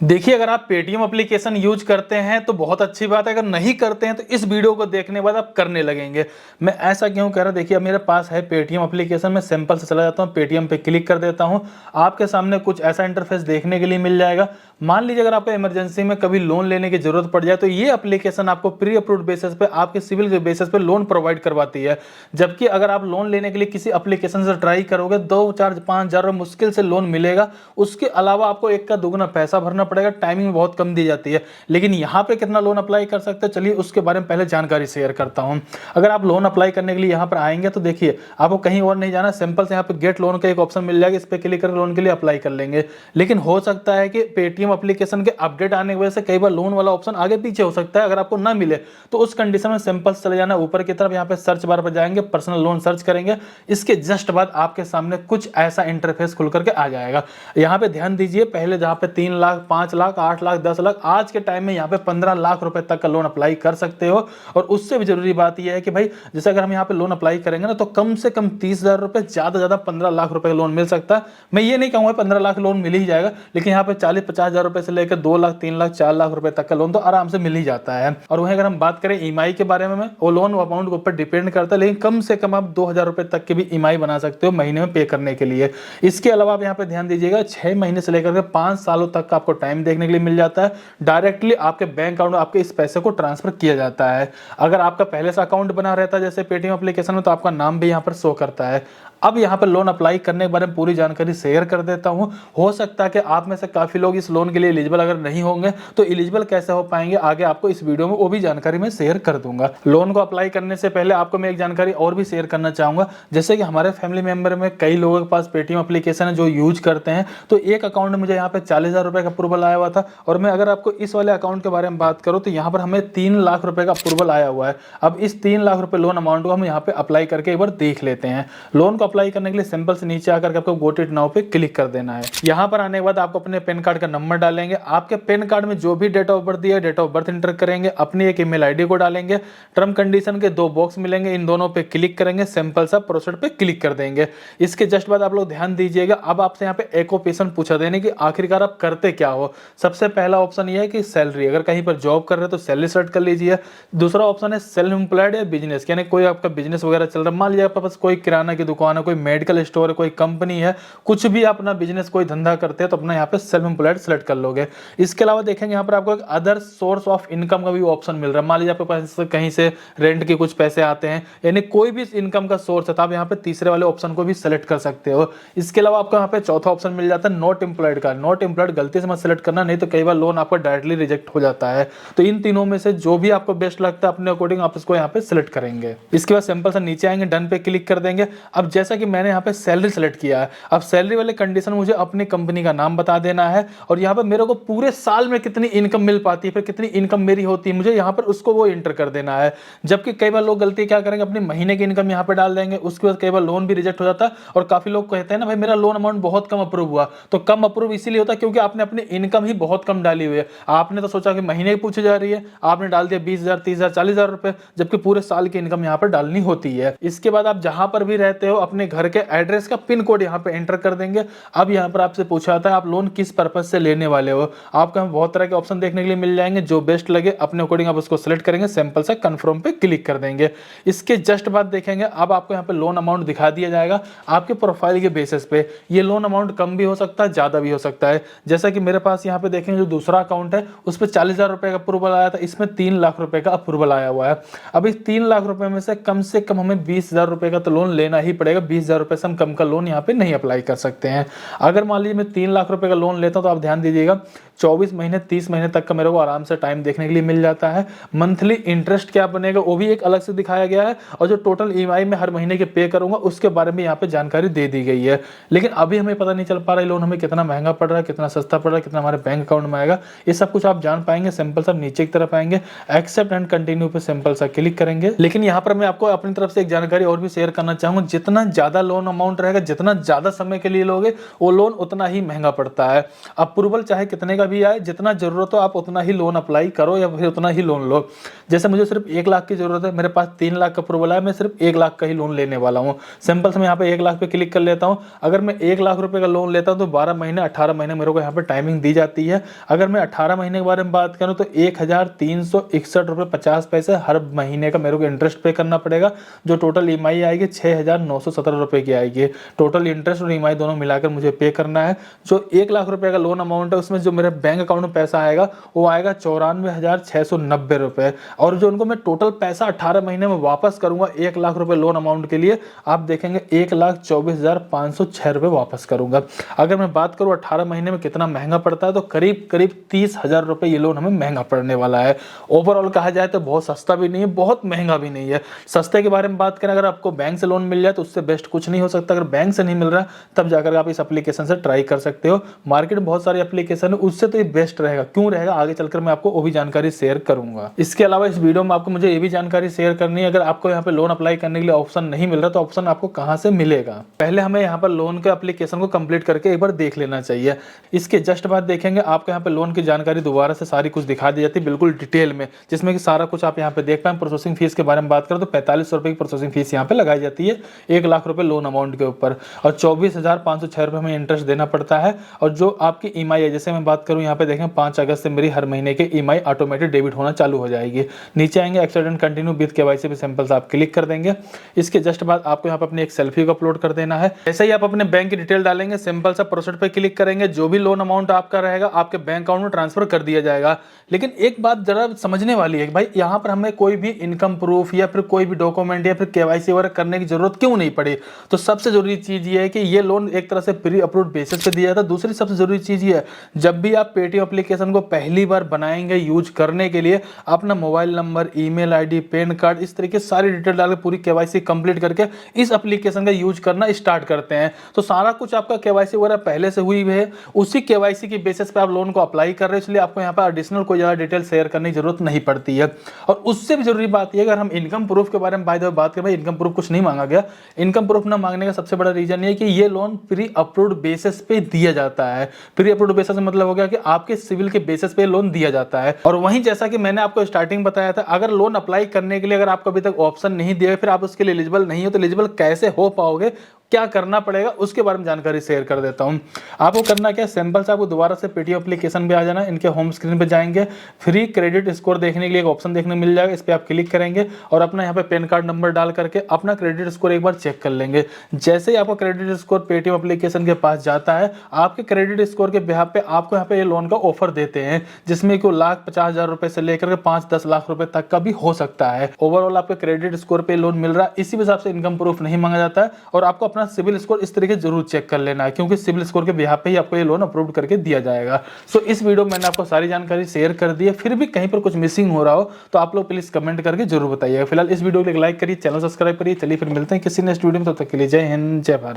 देखिए, अगर आप पेटीएम एप्लीकेशन यूज करते हैं तो बहुत अच्छी बात है, अगर नहीं करते हैं तो इस वीडियो को देखने के बाद आप करने लगेंगे। मैं ऐसा क्यों कह रहा हूँ, देखिए अब मेरे पास है पेटीएम एप्लीकेशन, मैं सिंपल से चला जाता हूँ, पेटीएम पे क्लिक कर देता हूँ। आपके सामने कुछ ऐसा इंटरफेस देखने के लिए मिल जाएगा। मान लीजिए अगर आपको इमरजेंसी में कभी लोन लेने की जरूरत पड़ जाए तो ये एप्लीकेशन आपको प्री अप्रूव्ड बेसिस पे, आपके सिविल के बेसिस पे लोन प्रोवाइड करवाती है। जबकि अगर आप लोन लेने के लिए किसी एप्लीकेशन से ट्राई करोगे 2, 4, 5 हज़ार मुश्किल से लोन मिलेगा। उसके अलावा आपको एक का दुगना पैसा भरना पड़ेगा, टाइमिंग बहुत कम दी जाती है। लेकिन यहाँ पे कितना लोन अप्लाई कर सकते हैं, चलिए उसके बारे में पहले जानकारी शेयर करता हूँ। अगर आप लोन अप्लाई करने के लिए यहाँ पर आएंगे तो देखिए आपको कहीं और नहीं जाना, सिंपल से यहाँ पे गेट लोन का एक ऑप्शन मिल जाएगा, इस पे क्लिक कर लोन के लिए अप्लाई कर लेंगे। लेकिन हो सकता है कि पेटीएम एप्लीकेशन के अपडेट आने की वजह से कई बार लोन वाला ऑप्शन आगे पीछे हो सकता है। अगर आपको ना मिले तो उस कंडीशन में सिंपल से चले जाना ऊपर की तरफ, यहाँ पे सर्च बार पर जाएंगे, पर्सनल लोन सर्च करेंगे। इसके जस्ट बाद आपके सामने कुछ ऐसा इंटरफेस खुल करके आ जाएगा। यहाँ पे ध्यान दीजिए, पहले जहाँ पे 3 लाख, 5 लाख, 8 लाख, 10 लाख, आज के टाइम में यहाँ पे 15 लाख रुपए तक का लोन अप्लाई कर सकते हो। और उससे भी जरूरी बात यह है कि भाई जैसे अगर हम यहाँ पे लोन अप्लाई करेंगे ना तो कम से कम 30,000 रुपए, ज्यादा 15 लाख रुपए का लोन मिल सकता है। मैं ये नहीं कहूंगा 15 लाख लोन मिल ही जाएगा, लेकिन यहाँ पे 40-50 हज़ार रुपए से लेकर 2 लाख, 3 लाख, 4 लाख रुपए तक का लोन तो आराम से मिल ही जाता है। और वहीं अगर हम बात करें ईएमआई के बारे में, वो लोन अमाउंट के ऊपर डिपेंड करता है, लेकिन कम से कम आप 2,000 रुपए तक के भी ईएमआई बना सकते हो महीने में पे करने के लिए। इसके अलावा आप यहाँ पे ध्यान दीजिएगा, 6 महीने से लेकर 5 सालों तक का आपको टाइम देखने के लिए मिल जाता है। डायरेक्टली आपके बैंक अकाउंट में आपके इस पैसे को ट्रांसफर किया जाता है। अगर आपका पहले से अकाउंट बना रहता है जैसे पेटीएम एप्लीकेशन में, तो आपका नाम भी यहाँ पर शो करता है। अब यहाँ पर लोन अप्लाई करने के बारे में पूरी जानकारी शेयर कर देता हूँ। हो सकता है कि आप में से काफी लोग इस लोन के लिए एलिजिबल अगर नहीं होंगे तो एलिजिबल कैसे हो पाएंगे, आगे आपको इस वीडियो में वो भी जानकारी मैं शेयर कर दूंगा। लोन को अप्लाई करने से पहले आपको मैं एक जानकारी और भी शेयर करना चाहूंगा। जैसे कि हमारे फैमिली मेंबर में कई लोगों के पास पेटीएम एप्लीकेशन है जो यूज करते हैं, तो एक अकाउंट में मुझे यहाँ पे 40,000 रुपए का अप्रूवल आया हुआ था। और मैं अगर आपको इस वाले अकाउंट के बारे में बात करूँ तो यहाँ पर हमें 3 लाख रुपए का अप्रूवल आया हुआ है। अब इस 3 लाख रुपए लोन अमाउंट को हम यहाँ पे अप्लाई करके एक बार देख लेते हैं। लोन को अप्लाई करने के लिए सिंपल से नीचे आकर के आपको गोट इट नाउ पे क्लिक कर देना है। यहाँ पर आने के बाद आपको अपने पैन कार्ड का नंबर डालेंगे, आपके पैन कार्ड में जो भी डेट ऑफ बर्थ दिया है डेट ऑफ बर्थ एंटर करेंगे, अपनी एक ईमेल आईडी को डालेंगे, टर्म कंडीशन के 2 बॉक्स मिलेंगे, इन दोनों पे क्लिक करेंगे, सिंपल सा प्रोसीड पे क्लिक कर देंगे। इसके जस्ट बाद आप लोग ध्यान दीजिएगा, अब आपसे यहाँ पे एक ऑप्शन पूछा देने की आखिरकार आप करते क्या हो। सबसे पहला ऑप्शन ये है कि सैलरी, अगर कहीं पर जॉब कर रहे हो तो सैलरी सेलेक्ट कर लीजिए। दूसरा ऑप्शन है सेल्फ एम्प्लॉयड या बिजनेस, यानी कोई आपका बिजनेस वगैरह चल रहा है, मान लीजिए आपके पास कोई किराना की दुकान है, कोई मेडिकल स्टोर है, कोई कंपनी है, कुछ भी अपना बिजनेस कोई धंधा करते हैं तो अपना यहाँ पे सेल्फ एम्प्लॉयड सेलेक्ट कर लोगे। इसके अलावा देखेंगे यहाँ पर आपको एक अदर सोर्स ऑफ इनकम का भी ऑप्शन मिल रहा है। मान लीजिए आपके पास कहीं से रेंट के कुछ पैसे आते हैं, यानी कोई भी इनकम का सोर्स है, तो आप यहाँ पे तीसरे वाले ऑप्शन को भी सेलेक्ट कर सकते हो। इसके अलावा आपको यहाँ पे चौथा ऑप्शन मिल जाता है नॉट एम्प्लॉयड का। नॉट एम्प्लॉयड गलती से मत सेलेक्ट करना, नहीं तो कई बार लोन आपका डायरेक्टली रिजेक्ट हो जाता है। तो इन तीनों में से जो भी आपको बेस्ट लगता है अपने अकॉर्डिंग आप इसको यहाँ पे सेलेक्ट करेंगे। इसके बाद सिंपल से नीचे आएंगे, डन पे क्लिक कर देंगे। अब जैसा कि मैंने यहाँ पे सैलरी सेलेक्ट किया है, अब सैलरी वाले कंडीशन मुझे अपनी कंपनी का नाम बता देना है और यहाँ पर मेरे को पूरे साल में कितनी इनकम मिल पाती है, फिर कितनी इनकम मेरी होती है, मुझे यहाँ पर उसको वो एंटर कर देना है। जबकि कई बार लोग गलती क्या करेंगे, अपनी महीने की इनकम यहाँ पे डाल देंगे, उसके बाद कई बार लोन भी रिजेक्ट हो जाता है। और काफी लोग कहते हैं ना भाई मेरा लोन अमाउंट बहुत कम अप्रूव हुआ, तो कम अप्रूव इसीलिए होता है क्योंकि आपने अपनी इनकम ही बहुत कम डाली हुई है। आपने तो सोचा कि महीने की पूछी जा रही है, आपने डाल दिया 20,000, 30,000, 40,000 रुपए, जबकि पूरे साल की इनकम यहाँ पर डालनी होती है। इसके बाद आप जहां पर भी रहते हो अपने घर के एड्रेस का पिन कोड यहाँ पे एंटर कर देंगे। अब यहाँ पर आपसे पूछा जाता है आप लोन किस पर्पज से लेने वाले हो। आपको यहाँ बहुत तरह के ऑप्शन देखने के लिए मिल जाएंगे, जो बेस्ट लगे अपने अकॉर्डिंग आप उसको सिलेक्ट करेंगे, सिंपल सा कंफर्म पे क्लिक कर देंगे। इसके जस्ट बाद देखेंगे अब आपको यहाँ पे लोन अमाउंट दिखा दिया जाएगा आपके प्रोफाइल के बेसिस पे। ये लोन अमाउंट कम भी हो सकता है, ज्यादा भी हो सकता है। जैसा कि मेरे पास यहाँ पे देखेंगे जो दूसरा अकाउंट है उस पर 40,000 रुपए का अप्रूवल आया था, इसमें 3 लाख रुपए का अप्रूवल आया हुआ है। अब इस 3 लाख रुपए में से कम हमें 20,000 रुपए का तो लोन लेना ही पड़ेगा। 20,000 रुपए से हम कम का लोन यहाँ पे नहीं अप्लाई कर सकते हैं। अगर मान लीजिए मैं 3 लाख रुपए का लोन लेता हूं तो आप ध्यान दीजिएगा 24 महीने 30 महीने तक का मेरे को आराम से टाइम देखने के लिए मिल जाता है। मंथली इंटरेस्ट क्या बनेगा वो भी एक अलग से दिखाया गया है, और जो टोटल ईएमआई में हर महीने के पे करूंगा उसके बारे में यहाँ पे जानकारी दे दी गई है। लेकिन अभी हमें पता नहीं चल पा रहा है लोन हमें कितना महंगा पड़ रहा है, कितना सस्ता पड़ रहा है, कितना हमारे बैंक अकाउंट में आएगा। ये सब कुछ आप जान पाएंगे। सिंपल सा नीचे की तरफ आएंगे, एक्सेप्ट एंड कंटिन्यू पे सिंपल सा क्लिक करेंगे। लेकिन यहाँ पर मैं आपको अपनी तरफ से एक जानकारी और भी शेयर करना चाहूंगा, जितना ज़्यादा लोन अमाउंट रहेगा, जितना ज़्यादा समय के लिए लोगे वो लोन उतना ही महंगा पड़ता है। अप्रूवल चाहे कितने का भी आए, जितना ज़रूरत हो आप उतना ही लोन अप्लाई करो या फिर उतना ही लोन लो। जैसे मुझे सिर्फ 1 लाख की ज़रूरत है, मेरे पास 3 लाख का अप्रूवल है, मैं सिर्फ 1 लाख का ही लोन लेने वाला हूँ। सिंपल से मैं यहाँ पे 1 लाख पे क्लिक कर लेता हूँ। अगर मैं 1 लाख रुपए का लोन लेता हूँ तो 12 महीने 18 महीने मेरे को यहाँ पे टाइमिंग दी जाती है। अगर मैं 18 महीने के बारे में बात करूँ तो 1361 रुपये 50 पैसे हर महीने का मेरे को इंटरेस्ट पे करना पड़ेगा, जो टोटल ईएमआई आएगी 6917 रुपये की आएगी। टोटल इंटरेस्ट और ईएमआई दोनों मिलाकर मुझे पे करना है। जो 1 लाख रुपए का लोन अमाउंट है उसमें जो मेरे बैंक अकाउंट में पैसा आएगा वो आएगा 94,690 रुपये, और जो उनको मैं टोटल पैसा 18 महीने में वापस करूंगा 1 लाख रुपए लोन अमाउंट के लिए, आप देखेंगे 1,24,506 रुपये वापस करूंगा। अगर मैं बात करूं 18 महीने में कितना महंगा पड़ता है तो करीब करीब 30,000 रुपये ये लोन हमें महंगा पड़ने वाला है। ओवरऑल कहा जाए तो बहुत सस्ता भी नहीं है, बहुत महंगा भी नहीं है। सस्ते के बारे में बात करें, अगर आपको बैंक से लोन मिल जाए तो उससे बेस्ट कुछ नहीं हो सकता। अगर बैंक से नहीं मिल रहा तब जाकर आप इस एप्लीकेशन से ट्राई कर सकते हो। मार्केट में बहुत सारी एप्लीकेशन है, उससे तो ये बेस्ट रहेगा। क्यों रहेगा, आगे चलकर मैं आपको वो भी जानकारी शेयर करूंगा। इसके अलावा इस वीडियो में आपको मुझे ये भी जानकारी शेयर करनी है, अगर आपको यहाँ पे लोन अप्लाई करने के लिए ऑप्शन नहीं मिल रहा तो ऑप्शन आपको कहाँ से मिलेगा। पहले हमें यहाँ पर लोन के एप्लीकेशन को कंप्लीट करके एक बार देख लेना चाहिए। इसके जस्ट बाद देखेंगे आपको यहाँ पे लोन की जानकारी दोबारा से सारी कुछ दिखा दी जाती है बिल्कुल डिटेल में, जिसमें कि सारा कुछ आप यहाँ पे देख पाए। प्रोसेसिंग फीस के बारे में बात करें तो 45 रुपए की प्रोसेसिंग फीस यहाँ पे लगाई जाती है 1 लाख रुपए लोन अमाउंट के ऊपर, और 24,506 रुपये हमें इंटरेस्ट देना पड़ता है। और जो आपकी ईएमआई है, जैसे मैं बात करूँ यहाँ पे देखें 5 अगस्त से मेरी हर महीने के ईएमआई ऑटोमेटिक डेबिट होना चालू हो जाएगी। नीचे आएंगे accept and continue with KYC पे सिंपल से आप क्लिक कर देंगे। इसके जस्ट बाद आपको यहाँ पे अपनी एक सेल्फी को अपलोड कर देना है। जैसे ही आप अपने बैंक की डिटेल डालेंगे सिंपल सा प्रोसीड पे क्लिक करेंगे, जो भी लोन अमाउंट आपका रहेगा आपके बैंक अकाउंट में ट्रांसफर कर दिया जाएगा। लेकिन एक बात जरा समझने वाली है कि भाई यहाँ पर हमें कोई भी इनकम प्रूफ या फिर कोई भी डॉक्यूमेंट या फिर केवाईसी वगैरह करने की जरूरत क्यों नहीं पड़ी। तो सबसे जरूरी चीज ये है कि ये लोन एक तरह से प्री अप्रूव्ड बेसिस पे दिया जाता है। दूसरी सबसे जरूरी चीज ये है, जब भी आप पेटीएम एप्लीकेशन को पहली बार बनाएंगे यूज करने के लिए, अपना mobile number, email ID, pan card, इस तरीके सारी डिटेल डाल के पूरी केवाईसी कंप्लीट करके इस एप्लीकेशन का यूज करना स्टार्ट करते हैं। तो सारा कुछ आपका केवाईसी वगैरह पहले से हुई है, उसी केवाईसी की बेसिस पे आप लोन को अप्लाई कर रहे हैं, इसलिए आपको यहाँ पर एडिशनल कोई ज्यादा डिटेल शेयर करने की जरूरत नहीं पड़ती है। और उससे भी जरूरी बात यह, अगर हम इनकम प्रूफ के बारे में बाय द वे बात करें, भाई इनकम प्रूफ कुछ नहीं मांगा गया। इनकम प्रूफ ना मांगने का सबसे बड़ा रीजन ये है कि ये लोन प्री अप्रूव्ड बेसिस पे दिया जाता है। प्री अप्रूव्ड बेसिस मतलब हो गया कि आपके सिविल के बेसिस पे लोन दिया जाता है। और वहीं जैसा कि मैंने आपको स्टार्टिंग बताया था, अगर लोन अप्लाई करने के लिए अगर आपको अभी तक ऑप्शन नहीं दिया, फिर आप उसके लिए एलिजिबल नहीं हो, तो एलिजिबल कैसे हो पाओगे, क्या करना पड़ेगा, उसके बारे में जानकारी शेयर कर देता हूं। आपको करना क्या, सिंपल से आपको दोबारा से पेटीएम एप्लीकेशन पे आ जाना, इनके होम स्क्रीन पे जाएंगे, फ्री क्रेडिट स्कोर देखने के लिए एक ऑप्शन देखने मिल जाएगा, इस पे आप क्लिक करेंगे और अपना यहाँ पे पैन कार्ड नंबर डाल करके अपना क्रेडिट स्कोर एक बार चेक कर लेंगे। जैसे ही आपका क्रेडिट स्कोर पेटीएम एप्लीकेशन के पास जाता है, आपके क्रेडिट स्कोर के बिहाफ पे आपको यहाँ पे ये लोन का ऑफर देते हैं, जिसमें कि 1,50,000 रुपए से लेकर के 5-10 लाख रुपए तक का भी हो सकता है। ओवरऑल आपके क्रेडिट स्कोर पे लोन मिल रहा है, इसी हिसाब से इनकम प्रूफ नहीं मांगा जाता है। और आपको अपना सिविल स्कोर इस तरीके जरूर चेक कर लेना है, क्योंकि सिविल स्कोर के बिहाफ पे ही आपको ये लोन अप्रूव करके दिया जाएगा। सो इस वीडियो में मैंने आपको सारी जानकारी शेयर कर दी है, फिर भी कहीं पर कुछ मिसिंग हो रहा हो तो आप लोग प्लीज कमेंट करके जरूर बताइएगा। फिलहाल इस वीडियो को लाइक करिए, चैनल सब्सक्राइब करिए। चलिए फिर मिलते हैं किसी नेक्स्ट वीडियो में, तब तक के लिए जय हिंद, जय भारत।